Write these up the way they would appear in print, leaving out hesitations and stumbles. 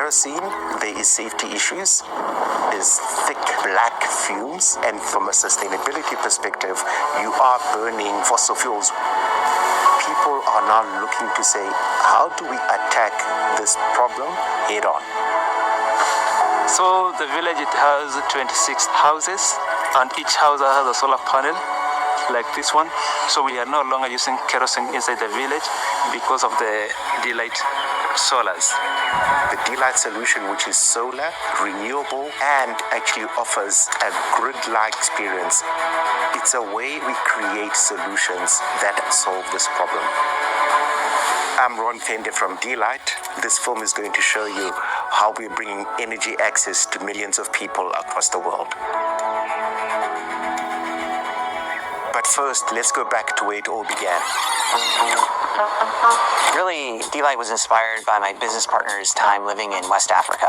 kerosene, there is safety issues, there's thick black fumes, and from a sustainability perspective, you are burning fossil fuels. People are now looking to say, how do we attack this problem head on? So the village, it has 26 houses, and each house has a solar panel like this one. So we are no longer using kerosene inside the village because of the Dlight solars. The Dlight solution, which is solar, renewable, and actually offers a grid-like experience. It's a way we create solutions that solve this problem. I'm Ron Pende from Dlight. This film is going to show you how we're bringing energy access to millions of people across the world. But first, let's go back to where it all began. Really, Dlight was inspired by my business partner's time living in West Africa.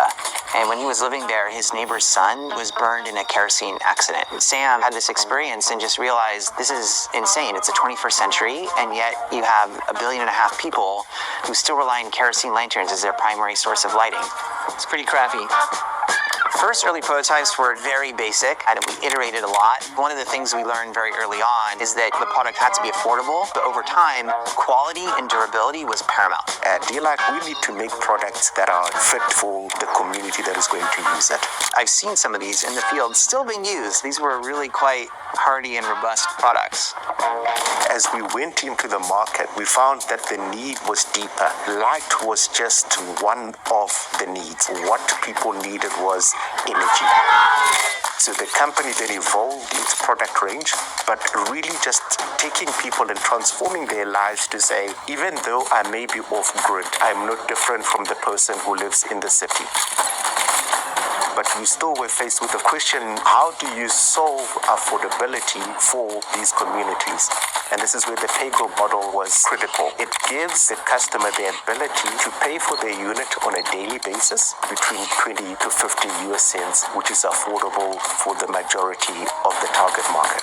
And when he was living there, his neighbor's son was burned in a kerosene accident. Sam had this experience and just realized this is insane. It's the 21st century, and yet you have 1.5 billion people who still rely on kerosene lanterns as their primary source of lighting. It's pretty crappy. First early prototypes were very basic, and we iterated a lot. One of the things we learned very early on is that the product had to be affordable, but over time, quality and durability was paramount. At Dlight, we need to make products that are fit for the community that is going to use it. I've seen some of these in the field still being used. These were really quite hardy and robust products. As we went into the market, we found that the need was deeper. Light was just one of the needs. What people needed was energy. So the company then evolved its product range, but really just taking people and transforming their lives to say, even though I may be off grid, I'm not different from the person who lives in the city. But we still were faced with the question, how do you solve affordability for these communities? And this is where the pay-go model was critical. It gives the customer the ability to pay for their unit on a daily basis between 20 to 50 US cents, which is affordable for the majority of the target market.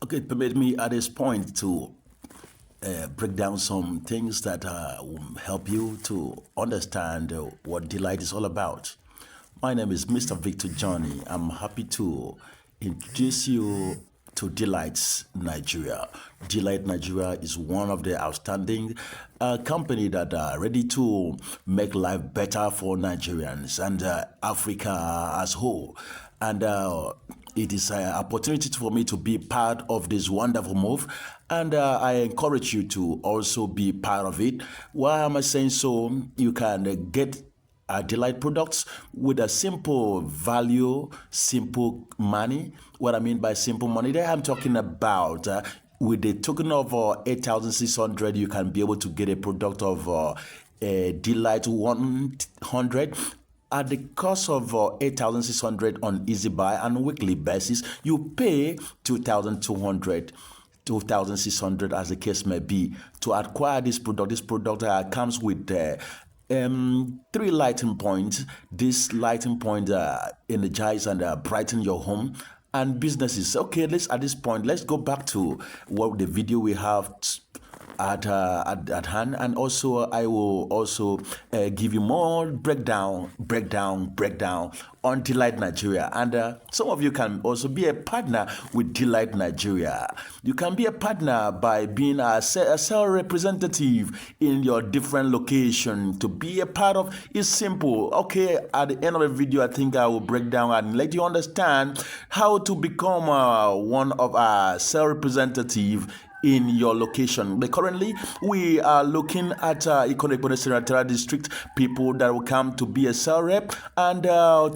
Okay, permit me at this point to break down some things that will help you to understand what Dlight is all about. My name is Mr. Victor Johnny. I'm happy to introduce you to Dlight Nigeria. Dlight Nigeria is one of the outstanding company that are ready to make life better for Nigerians and Africa as whole. And it is an opportunity for me to be part of this wonderful move, and I encourage you to also be part of it. Why am I saying so? You can get Dlight products with a simple value, simple money. What I mean by simple money, there I'm talking about with the token of 8,600, you can be able to get a product of Dlight 100. At the cost of 8,600 on Easy Buy on a weekly basis, you pay 2,200, 2,600 as the case may be to acquire this product. This product comes with 3 lighting points. This lighting point energize and brighten your home and businesses. Okay, at this point, let's go back to what the video we have at hand, and also I will also give you more breakdown on Dlight Nigeria, and some of you can also be a partner with Dlight Nigeria. You can be a partner by being a sales representative in your different location. To be a part of is simple. Okay, at the end of the video, I think I will break down and let you understand how to become one of our sales representative in your location. But currently, we are looking at Ikonek district people that will come to be a sales rep and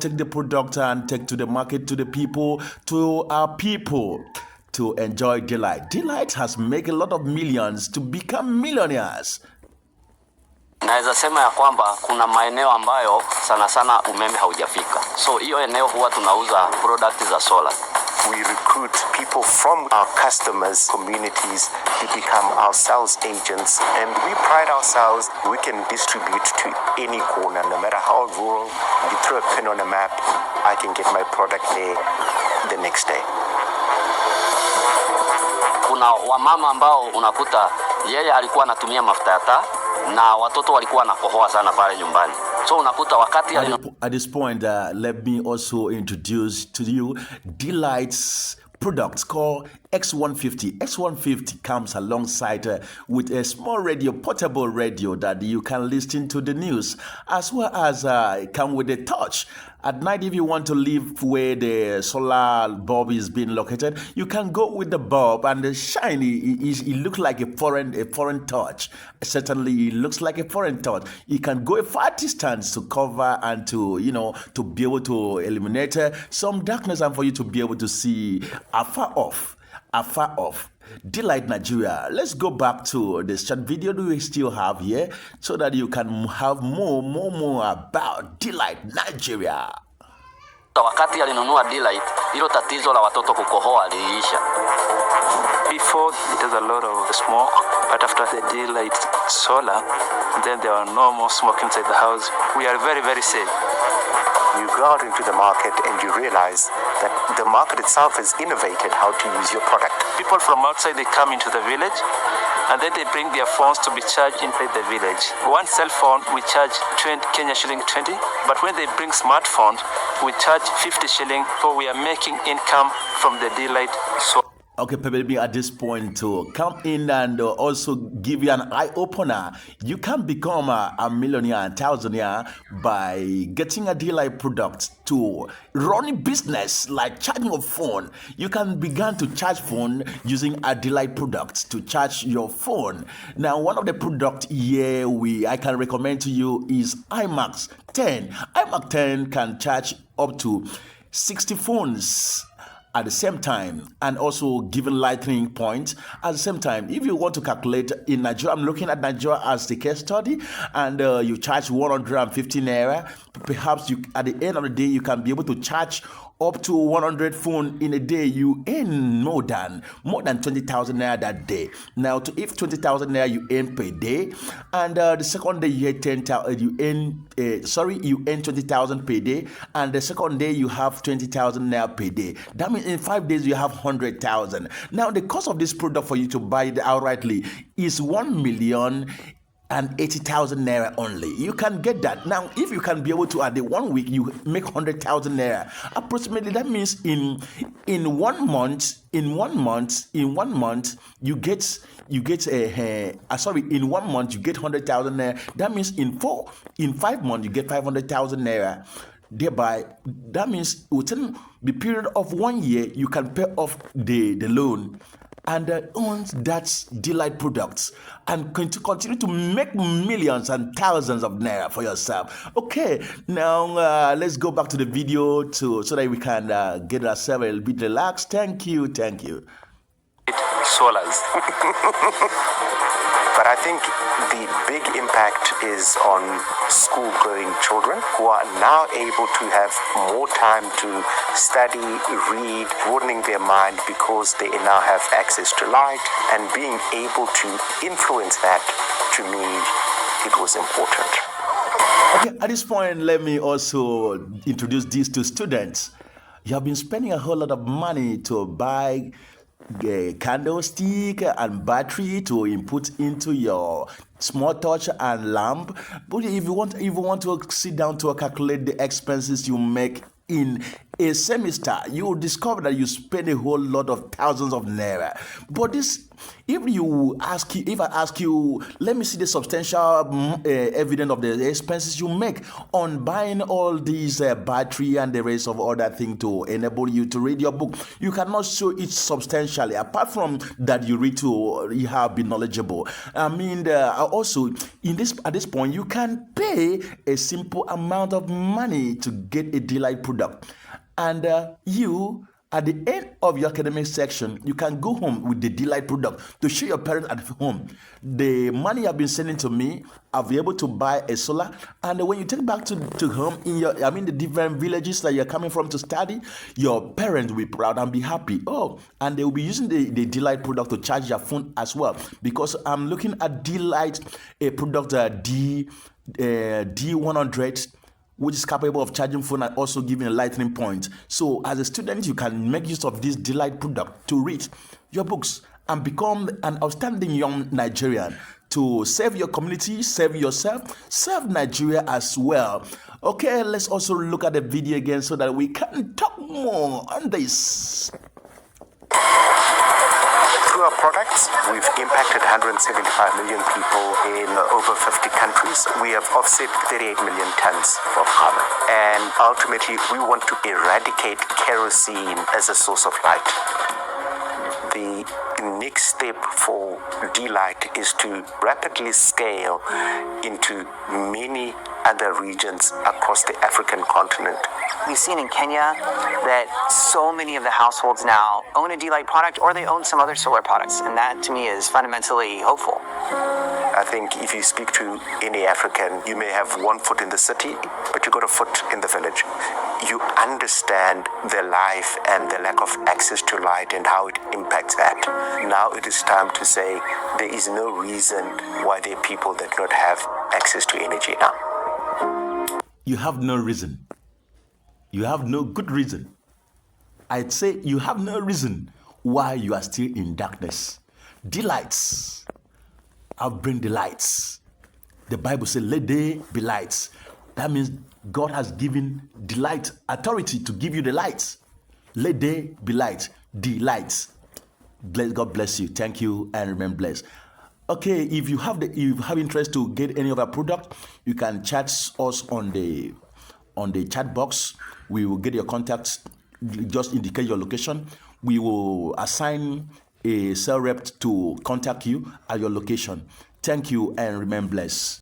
take the product and take to the market, to the people, to our people to enjoy Dlight. Dlight has made a lot of millions to become millionaires. Naweza sema ya kwamba kuna maeneo ambayo sana sana umeme haujafika. So hiyo eneo huwa tunauza product za solar. We recruit people from our customers' communities to become our sales agents, and we pride ourselves we can distribute to any corner, no matter how rural. You throw a pin on a map, I can get my product there the next day. Kuna wamama ambao unakuta yeye alikuwa anatumia mafuta ya taa, na watoto walikuwa wanakohoa sana pale nyumbani. So unakuta wakati at this point, let me also introduce to you Dlight's products called X150. X150 comes alongside with a small radio, portable radio that you can listen to the news, as well as come with a touch. At night, if you want to live where the solar bulb is being located, you can go with the bulb and the shiny. It looks like a foreign touch. Certainly, it looks like a foreign touch. You can go a far distance to cover and to be able to eliminate some darkness and for you to be able to see afar off. Dlight Nigeria. Let's go back to the short video that we still have here so that you can have more about Dlight Nigeria. wakati alinunua Dlight, hilo tatizo la watoto kukohoa liliisha. Before it was a lot of smoke, but after the Dlight solar, then there were no more smoke inside the house. We are very, very safe. You go out into the market and you realize that the market itself has innovated how to use your product. People from outside, they come into the village and then they bring their phones to be charged inside the village. One cell phone, we charge 20 Kenya shilling 20, but when they bring smartphones, we charge 50 shilling, so we are making income from the Dlight. Okay, maybe at this point to come in and also give you an eye-opener. You can become a millionaire and thousandaire by getting a Dlight product to run a business like charging a phone. You can begin to charge phone using a Dlight product to charge your phone. Now, one of the products here I can recommend to you is iMax 10. iMax 10 can charge up to 60 phones at the same time, and also given lightning point at the same time. If you want to calculate in Nigeria, I'm looking at Nigeria as the case study, and you charge 150 naira. Perhaps at the end of the day, you can be able to charge up to 100 phone in a day. You earn more than 20,000 naira that day. Now, if 20,000 naira you earn per day, and the second day you earn you earn 20,000 per day, and the second day you have 20,000 naira per day. That means in 5 days you have 100,000. Now, the cost of this product for you to buy it outrightly is 1,080,000 naira only. You can get that. Now, if you can be able to, at the 1 week, you make 100,000 naira. Approximately, that means in 1 month, in 1 month, you get in 1 month, you get 100,000 naira. That means in 5 months, you get 500,000 naira. Thereby, that means within the period of 1 year, you can pay off the loan and own that Dlight products and continue to make millions and thousands of naira for yourself. Okay, now let's go back to the video so that we can get ourselves a little bit relaxed. Thank you. Solars. But I think the big impact is on school-going children who are now able to have more time to study, read, broadening their mind because they now have access to light, and being able to influence that, to me, it was important. Okay, at this point, let me also introduce these two students. You have been spending a whole lot of money to buy a candlestick and battery to input into your small torch and lamp. But if you want to sit down to calculate the expenses you make in a semester, you will discover that you spend a whole lot of thousands of naira. But if I ask you, let me see the substantial evidence of the expenses you make on buying all these battery and the rest of other things to enable you to read your book, you cannot show it substantially. Apart from that, you have been knowledgeable. I mean, also at this point, you can pay a simple amount of money to get a Dlight product, and you. At the end of your academic section, you can go home with the Dlight product to show your parents at home. The money you have been sending to me, I'll be able to buy a solar. And when you take back to home in the different villages that you're coming from to study, your parents will be proud and be happy. Oh, and they will be using the Dlight product to charge your phone as well. Because I'm looking at Dlight, a product D100, which is capable of charging phone and also giving a lightning point. So as a student, you can make use of this Dlight product to read your books and become an outstanding young Nigerian. to serve your community, serve yourself, serve Nigeria as well. Okay, let's also look at the video again so that we can talk more on this. Through our products, we've impacted 175 million people in over 50 countries. We have offset 38 million tons of carbon. And ultimately, we want to eradicate kerosene as a source of light. The next step for Dlight is to rapidly scale into many other regions across the African continent. We've seen in Kenya that so many of the households now own a Dlight product or they own some other solar products, and that to me is fundamentally hopeful. I think if you speak to any African, you may have one foot in the city, but you got a foot in the village. You understand their life and the lack of access to light and how it impacts that. Now it is time to say there is no reason why there are people that don't have access to energy now. You have no reason. You have no good reason. I'd say you have no reason why you are still in darkness. Dlights. I'll bring the lights. The Bible says, let there be lights. That means God has given Dlight authority to give you the lights. Let there be light. Dlight. God bless you. Thank you and remain blessed. Okay, if you have interest to get any of our product, you can chat us on the chat box. We will get your contacts. Just indicate your location. We will assign a sales rep to contact you at your location. Thank you and remain blessed.